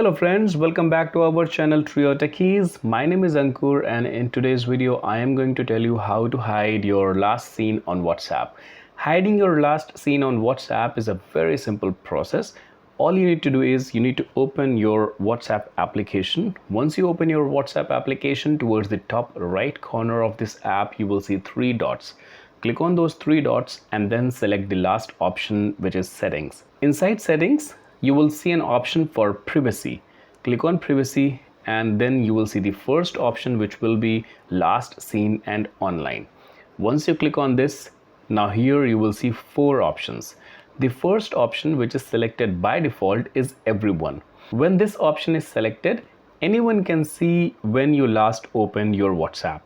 Hello friends, welcome back to our channel TECHIES. My name is Ankur and in today's video I am going to tell you how to hide your last scene on WhatsApp. Hiding your last scene on WhatsApp is a very simple process. All you need to do is you need to open your WhatsApp application. Once you open your WhatsApp application, towards the top right corner of this app you will see three dots. Click on those three dots and then select the last option, which is settings. Inside settings you will see an option for privacy. Click on privacy and then you will see the first option, which will be last seen and online. Once you click on this, now here you will see four options. The first option, which is selected by default, is everyone. When this option is selected, anyone can see when you last opened your WhatsApp.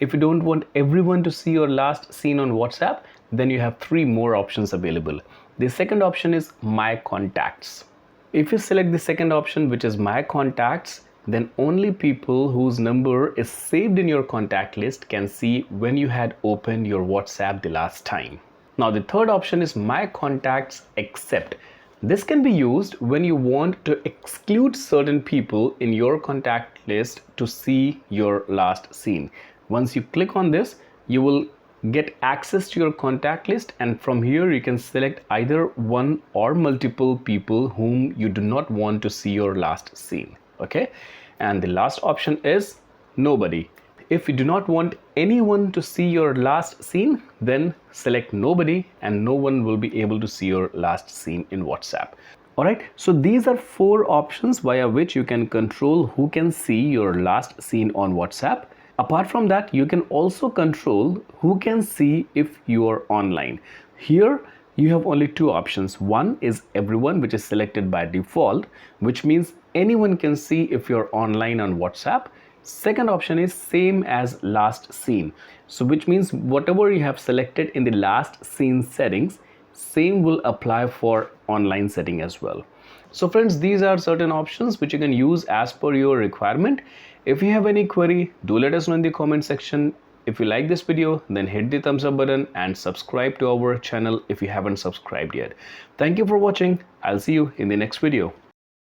If you don't want everyone to see your last scene on WhatsApp, then you have three more options available. The second option is My Contacts. If you select the second option, which is My Contacts, then only people whose number is saved in your contact list can see when you had opened your WhatsApp the last time. Now the third option is My Contacts Except. This can be used when you want to exclude certain people in your contact list to see your last scene. Once you click on this, you will get access to your contact list, and from here you can select either one or multiple people whom you do not want to see your last scene. Okay, and the last option is nobody. If you do not want anyone to see your last scene, then select nobody and no one will be able to see your last scene in WhatsApp. Alright, so these are four options via which you can control who can see your last scene on WhatsApp. Apart from that, you can also control who can see if you are online. Here you have only two options. One is everyone, which is selected by default, which means anyone can see if you're online on WhatsApp. Second option is same as last scene. So which means whatever you have selected in the last scene settings, same will apply for online setting as well. So friends, these are certain options which you can use as per your requirement. If you have any query, do let us know in the comment section. If you like this video, then hit the thumbs up button and subscribe to our channel if you haven't subscribed yet. Thank you for watching. I'll see you in the next video.